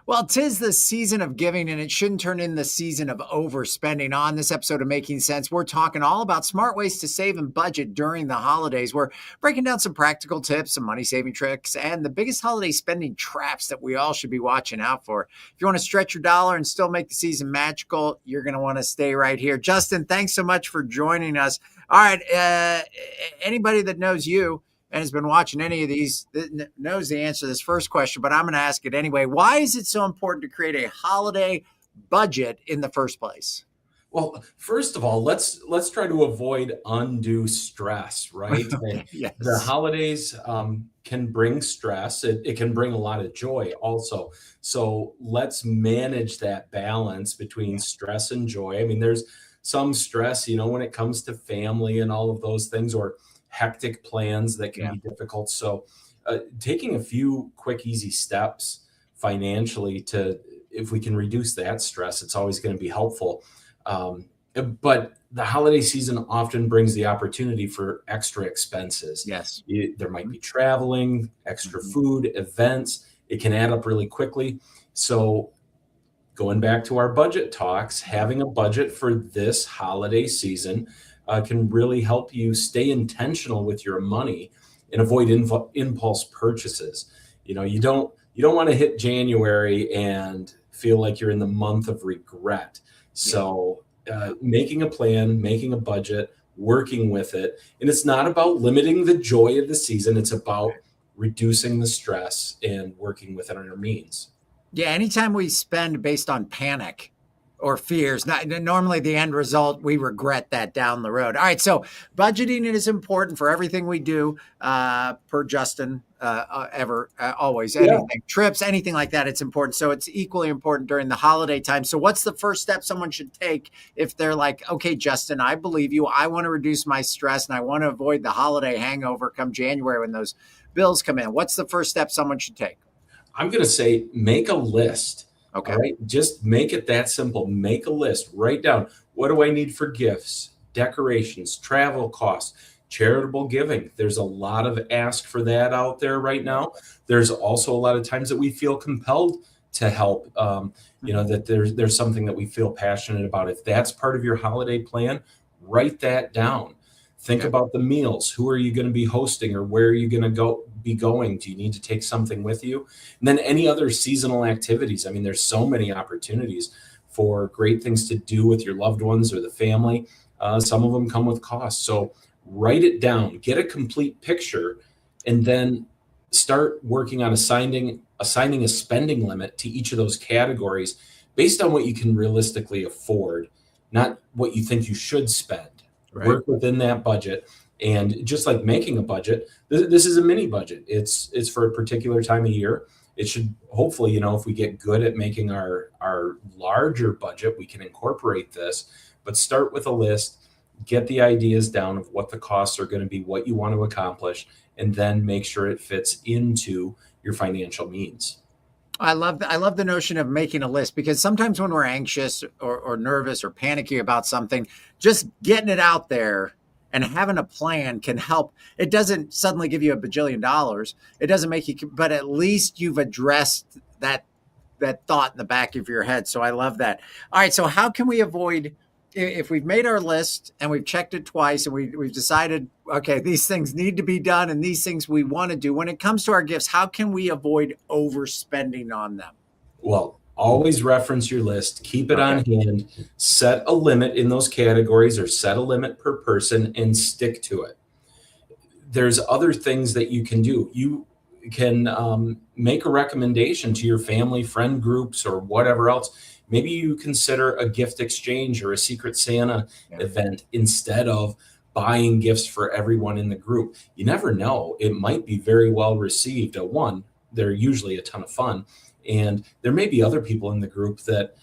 Well, 'tis the season of giving, and it shouldn't turn in the season of overspending. On this episode of Making Sense, we're talking all about smart ways to save and budget during the holidays. We're breaking down some practical tips, some money saving tricks, and the biggest holiday spending traps that we all should be watching out for. If you want to stretch your dollar and still make the season magical, you're going to want to stay right here. Justin, thanks so much for joining us. All right, anybody that knows you and has been watching any of these knows the answer to this first question, but I'm going to ask it anyway. Why is it so important to create a holiday budget in the first place? Well, first of all, let's try to avoid undue stress, right? And Yes. the holidays can bring stress. It can bring a lot of joy also. So let's manage that balance between stress and joy. I mean, there's some stress, when it comes to family and all of those things, or hectic plans that can Yeah. be difficult. So taking a few quick, easy steps financially if we can reduce that stress, it's always going to be helpful. But the holiday season often brings the opportunity for extra expenses. Yes. There might be traveling, extra Mhm. food, events. It can add up really quickly. So going back to our budget talks, having a budget for this holiday season can really help you stay intentional with your money and avoid impulse purchases. You don't want to hit January and feel like you're in the month of regret. So making a plan, making a budget, working with it. And it's not about limiting the joy of the season. It's about reducing the stress and working within our means. Yeah, anytime we spend based on panic or fears, normally the end result, we regret that down the road. All right, so budgeting is important for everything we do, per Justin, always, Yeah. anything, trips, anything like that, it's important. So it's equally important during the holiday time. So what's the first step someone should take if they're like, okay, Justin, I believe you. I want to reduce my stress and I want to avoid the holiday hangover come January when those bills come in. What's the first step someone should take? I'm going to say make a list. Okay. All right. Just make it that simple. Make a list. Write down, what do I need for gifts, decorations, travel costs, charitable giving. There's a lot of ask for that out there right now. There's also a lot of times that we feel compelled to help, that there's something that we feel passionate about. If that's part of your holiday plan, write that down. Think about the meals. Who are you going to be hosting, or where are you going to be going? Do you need to take something with you? And then any other seasonal activities. I mean, there's so many opportunities for great things to do with your loved ones or the family. Some of them come with costs. So write it down, get a complete picture, and then start working on assigning a spending limit to each of those categories based on what you can realistically afford, not what you think you should spend. Right. Work within that budget. And just like making a budget, this is a mini budget. It's for a particular time of year. It should hopefully, if we get good at making our larger budget, we can incorporate this. But start with a list, get the ideas down of what the costs are going to be, what you want to accomplish, and then make sure it fits into your financial means. I love the notion of making a list, because sometimes when we're anxious or nervous or panicky about something, just getting it out there and having a plan can help. It doesn't suddenly give you $1 bajillion. It doesn't make you, but at least you've addressed that thought in the back of your head. So I love that. All right. So how can we avoid, if we've made our list and we've checked it twice and we've decided, okay, these things need to be done and these things we want to do, when it comes to our gifts, how can we avoid overspending on them? Well, always reference your list, keep it on hand, set a limit in those categories, or set a limit per person and stick to it. There's other things that you can do. You can make a recommendation to your family, friend groups, or whatever else. Maybe you consider a gift exchange or a Secret Santa event instead of buying gifts for everyone in the group. You never know. It might be very well received. One, they're usually a ton of fun. And there may be other people in the group that,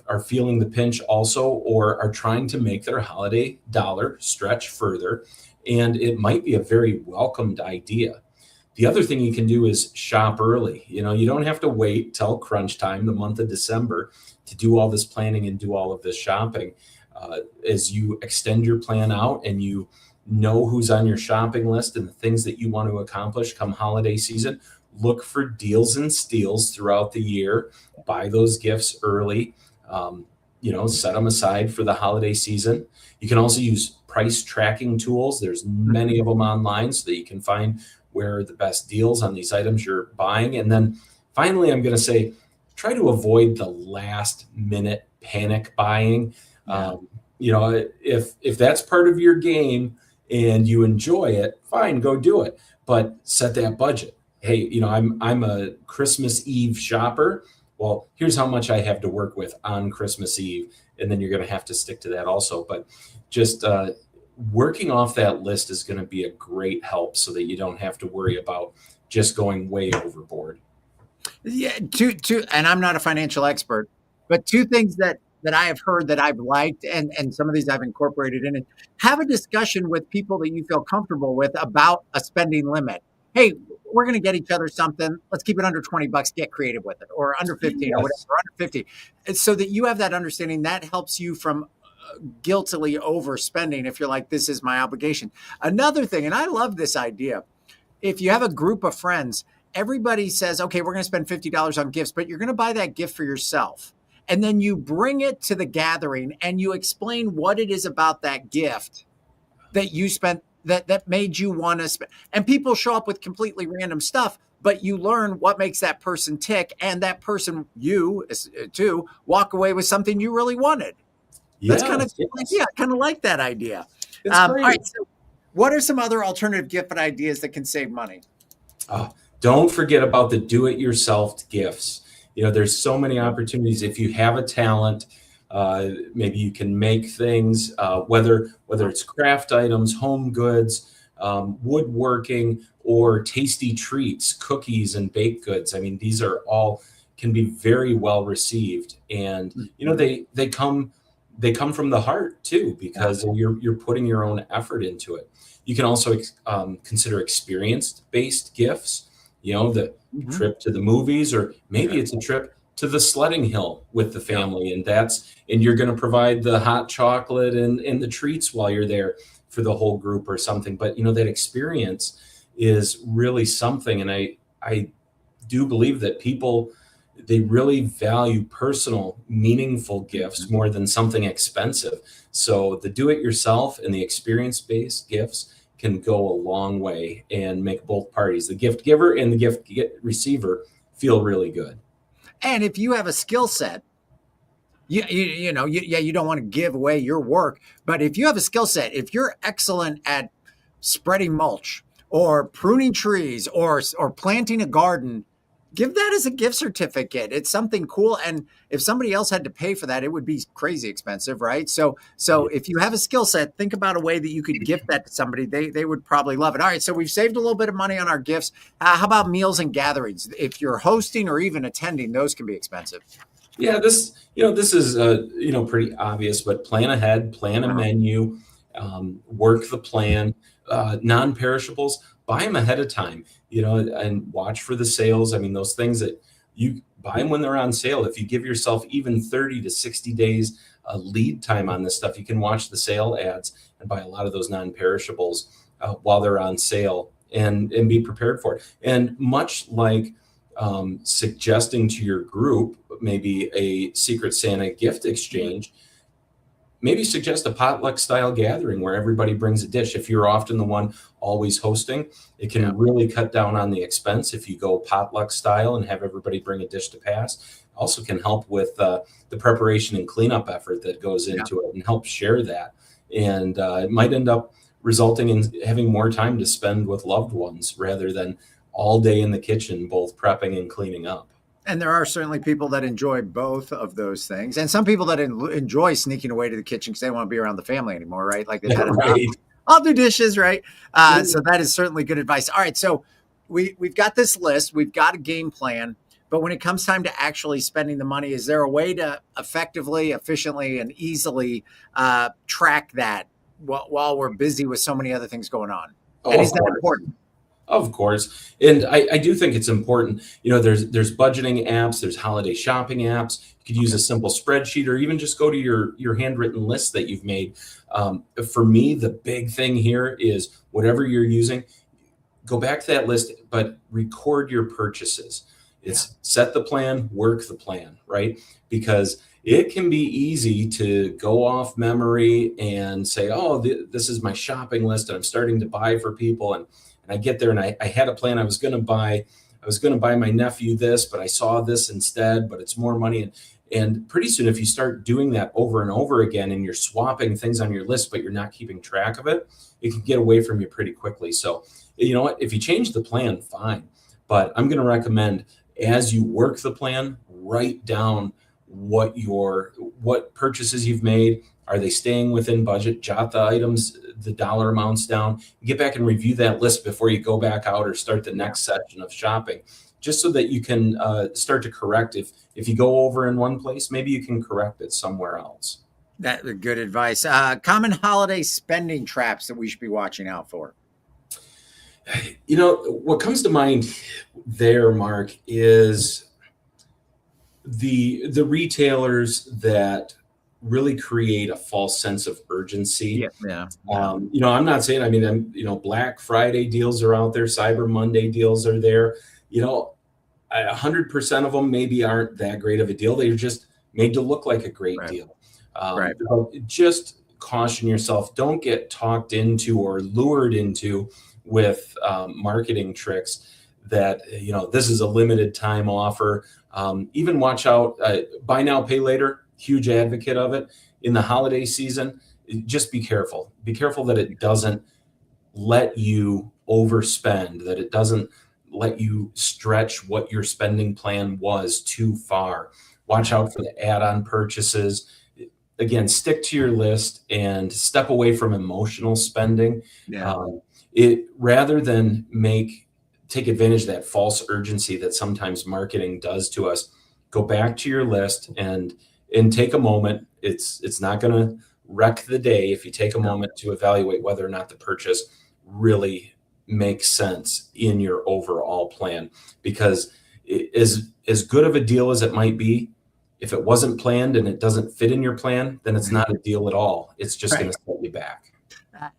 are feeling the pinch also, or are trying to make their holiday dollar stretch further. And it might be a very welcomed idea. The other thing you can do is shop early. You don't have to wait till crunch time, the month of December, to do all this planning and do all of this shopping. As you extend your plan out and you know who's on your shopping list and the things that you want to accomplish come holiday season, look for deals and steals throughout the year, buy those gifts early, set them aside for the holiday season. You can also use price tracking tools. There's many of them online so that you can find where are the best deals on these items you're buying. And then finally, I'm going to say, try to avoid the last minute panic buying. Yeah. If that's part of your game and you enjoy it, fine, go do it. But set that budget. Hey, I'm a Christmas Eve shopper. Well, here's how much I have to work with on Christmas Eve. And then you're going to have to stick to that also. But just working off that list is going to be a great help so that you don't have to worry about just going way overboard. Yeah, two, and I'm not a financial expert, but two things that I have heard that I've liked, and some of these I've incorporated in it. Have a discussion with people that you feel comfortable with about a spending limit. Hey, we're going to get each other something. Let's keep it under $20. Get creative with it, or under 15, or whatever, or under 50, so that you have that understanding. That helps you from guiltily overspending if you're like, this is my obligation. Another thing, and I love this idea. If you have a group of friends, everybody says, okay, we're going to spend $50 on gifts, but you're going to buy that gift for yourself. And then you bring it to the gathering and you explain what it is about that gift that you spent that made you want to spend. And people show up with completely random stuff, but you learn what makes that person tick, and that person, you too, walk away with something you really wanted. That's kind of kind of like that idea. All right, so what are some other alternative gift ideas that can save money? Don't forget about the do-it-yourself gifts. There's so many opportunities. If you have a talent, maybe you can make things, whether it's craft items, home goods, woodworking, or tasty treats, cookies and baked goods. I mean, these are all can be very well received, and they come from the heart too, because you're putting your own effort into it. You can also consider experience-based gifts. The trip to the movies, or maybe it's a trip to the sledding hill with the family, and you're going to provide the hot chocolate and the treats while you're there for the whole group or something. But that experience is really something, and I do believe that people, they really value personal, meaningful gifts more than something expensive. So the do-it-yourself and the experience-based gifts can go a long way and make both parties, the gift giver and the gift receiver, feel really good. And if you have a skill set, you don't want to give away your work, but if you have a skill set, if you're excellent at spreading mulch or pruning trees or planting a garden, give that as a gift certificate. It's something cool. And if somebody else had to pay for that, it would be crazy expensive, right? So if you have a skill set, think about a way that you could gift that to somebody. They would probably love it. All right, so we've saved a little bit of money on our gifts. How about meals and gatherings? If you're hosting or even attending, those can be expensive. Yeah, this is pretty obvious, but plan ahead, plan a menu, work the plan. Non-perishables, buy them ahead of time, and watch for the sales. I mean, those things that you buy them when they're on sale. If you give yourself even 30 to 60 days lead time on this stuff, you can watch the sale ads and buy a lot of those non-perishables while they're on sale and be prepared for it. And much like suggesting to your group maybe a Secret Santa gift exchange, maybe suggest a potluck style gathering where everybody brings a dish. If you're often the one always hosting, it can really cut down on the expense if you go potluck style and have everybody bring a dish to pass. Also can help with the preparation and cleanup effort that goes into it, and help share that. And it might end up resulting in having more time to spend with loved ones rather than all day in the kitchen, both prepping and cleaning up. And there are certainly people that enjoy both of those things. And some people that enjoy sneaking away to the kitchen because they don't want to be around the family anymore, right? Like, I'll do dishes, right? So that is certainly good advice. All right, so we've got this list. We've got a game plan. But when it comes time to actually spending the money, is there a way to effectively, efficiently, and easily track that while we're busy with so many other things going on? And is that important? Of course. And I do think it's important. There's budgeting apps, there's holiday shopping apps. You could use a simple spreadsheet, or even just go to your handwritten list that you've made. For me, the big thing here is whatever you're using, go back to that list, but record your purchases. It's set the plan, work the plan, right? Because it can be easy to go off memory and say, oh, this is my shopping list, and I'm starting to buy for people. And I get there and I had a plan. I was going to buy my nephew this, but I saw this instead, but it's more money. And pretty soon, if you start doing that over and over again, and you're swapping things on your list, but you're not keeping track of it, it can get away from you pretty quickly. So, you know what? If you change the plan, fine. But I'm going to recommend, as you work the plan, write down what purchases you've made. Are they staying within budget? Jot the items, the dollar amounts down. Get back and review that list before you go back out or start the next session of shopping, just so that you can start to correct. If you go over in one place, maybe you can correct it somewhere else. That's good advice. Common holiday spending traps that we should be watching out for. You know, what comes to mind there, Mark, is the retailers that really create a false sense of urgency. Yeah. You know, I'm not saying, I mean, you know, Black Friday deals are out there, Cyber Monday deals are there. You know, 100% of them maybe aren't that great of a deal. They're just made to look like a great deal. Just caution yourself. Don't get talked into or lured into with marketing tricks that, you know, this is a limited time offer. Even watch out, buy now, pay later, huge advocate of it in the holiday season. Just be careful. Be careful that it doesn't let you overspend, that it doesn't let you stretch what your spending plan was too far. Watch out for the add-on purchases. Again, stick to your list and step away from emotional spending. Rather than take advantage of that false urgency that sometimes marketing does to us. Go back to your list and take a moment. It's not going to wreck the day if you take a moment to evaluate whether or not the purchase really makes sense in your overall plan. Because as good of a deal as it might be, if it wasn't planned and it doesn't fit in your plan, then it's not a deal at all. It's just going to set you back.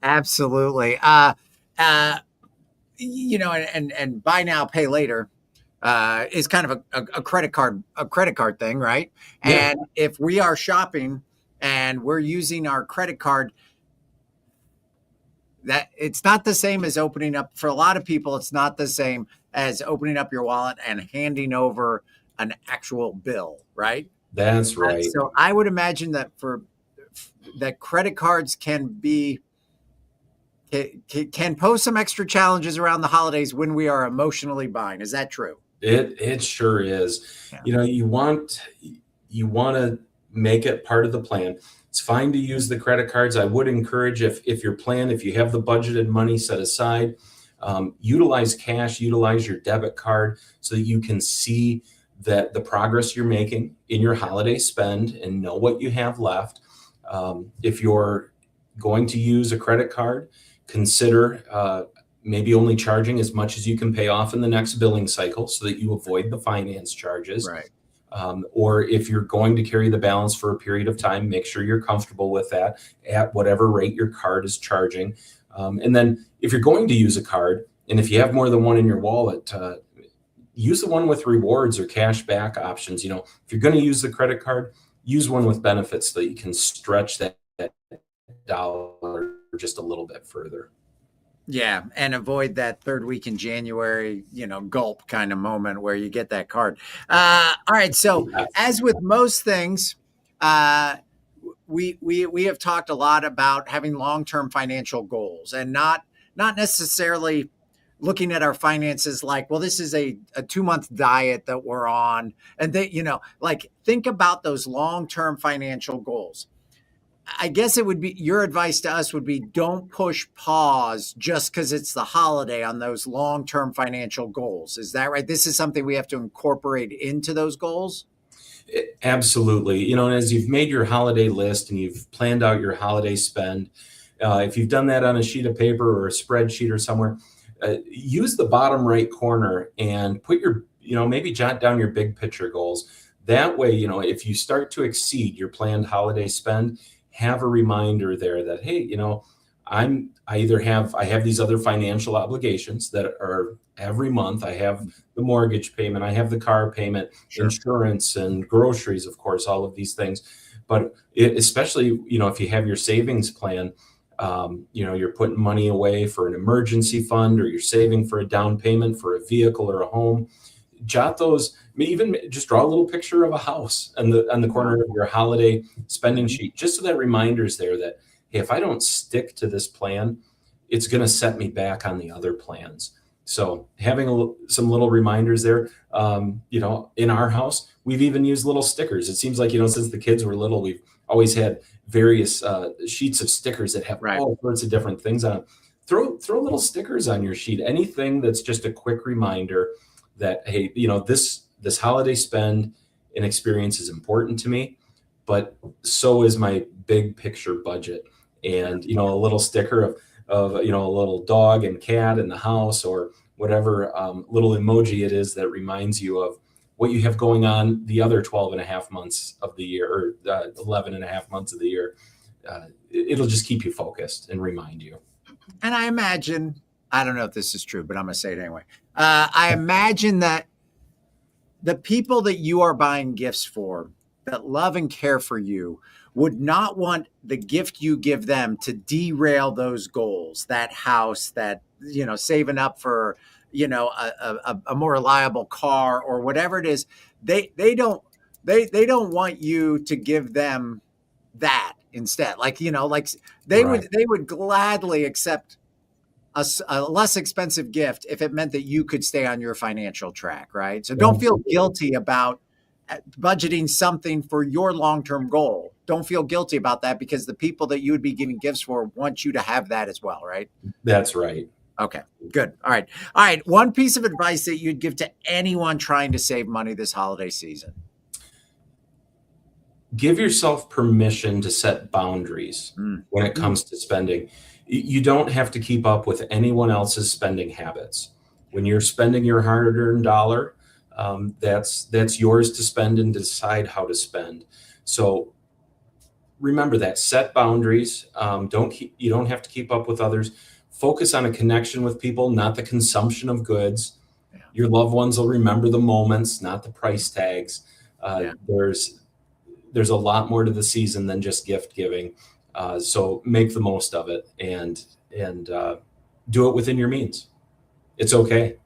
Absolutely. You know, and buy now, pay later is kind of a credit card thing, right? Yeah. And if we are shopping and we're using our credit card, that it's not the same as opening up, for a lot of people, it's not the same as opening up your wallet and handing over an actual bill, right? That's right. So I would imagine that that credit cards can pose some extra challenges around the holidays when we are emotionally buying. Is that true? It sure is. Yeah. You know, you want to make it part of the plan. It's fine to use the credit cards. I would encourage, if you have the budgeted money set aside, utilize cash, utilize your debit card so that you can see that the progress you're making in your holiday spend and know what you have left. If you're going to use a credit card, consider maybe only charging as much as you can pay off in the next billing cycle so that you avoid the finance charges. Right. Or if you're going to carry the balance for a period of time, make sure you're comfortable with that at whatever rate your card is charging. And then if you're going to use a card, and if you have more than one in your wallet, use the one with rewards or cash back options. You know, if you're going to use the credit card, use one with benefits so that you can stretch that dollar just a little bit further. Yeah, and avoid that third week in January, gulp kind of moment where you get that card. All right, so as with most things, we have talked a lot about having long-term financial goals and not necessarily looking at our finances like, well, this is a 2-month diet that we're on, and think about those long-term financial goals. I guess it would be, your advice to us would be, don't push pause just because it's the holiday on those long-term financial goals. Is that right? This is something we have to incorporate into those goals? Absolutely. And as you've made your holiday list and you've planned out your holiday spend, if you've done that on a sheet of paper or a spreadsheet or somewhere, use the bottom right corner and put maybe jot down your big picture goals. That way, if you start to exceed your planned holiday spend, have a reminder there that, hey, I have these other financial obligations that are every month. I have the mortgage payment, I have the car payment, Sure. insurance and groceries, of course, all of these things. But especially, if you have your savings plan, you're putting money away for an emergency fund, or you're saving for a down payment for a vehicle or a home. Jot those, even just draw a little picture of a house on the corner of your holiday spending sheet, just so that reminder's there that, hey, if I don't stick to this plan, it's going to set me back on the other plans. So having some little reminders there, in our house, we've even used little stickers. It seems like, since the kids were little, we've always had various sheets of stickers that have all sorts of different things on them. Throw little stickers on your sheet. Anything that's just a quick reminder that, hey, this holiday spend and experience is important to me, but so is my big picture budget. And a little sticker of a little dog and cat in the house, or whatever little emoji it is that reminds you of what you have going on the other 12 and a half months of the year, or 11 and a half months of the year. It'll just keep you focused and remind you. And I imagine, I don't know if this is true, but I'm going to say it anyway. I imagine that the people that you are buying gifts for, that love and care for you, would not want the gift you give them to derail those goals, that house, that, saving up for, a more reliable car or whatever it is. They don't want you to give them that instead. They would gladly accept a less expensive gift if it meant that you could stay on your financial track, right? So don't feel guilty about budgeting something for your long-term goal. Don't feel guilty about that, because the people that you would be giving gifts for want you to have that as well, right? That's right. Okay, good. All right. One piece of advice that you'd give to anyone trying to save money this holiday season. Give yourself permission to set boundaries when it comes to spending. You don't have to keep up with anyone else's spending habits. When you're spending your hard-earned dollar, that's yours to spend and decide how to spend. So remember that. Set boundaries. You don't have to keep up with others. Focus on a connection with people, not the consumption of goods. Yeah. Your loved ones will remember the moments, not the price tags. There's a lot more to the season than just gift giving. So make the most of it, and do it within your means. It's okay.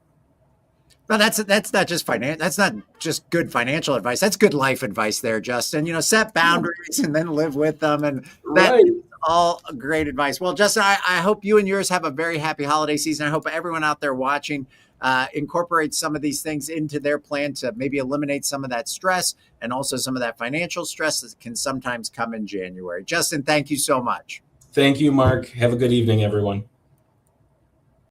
Well, that's not just that's not just good financial advice. That's good life advice there, Justin. Set boundaries and then live with them. And that's all great advice. Well, Justin, I hope you and yours have a very happy holiday season. I hope everyone out there watching incorporates some of these things into their plan to maybe eliminate some of that stress, and also some of that financial stress that can sometimes come in January. Justin, thank you so much. Thank you, Mark. Have a good evening, everyone.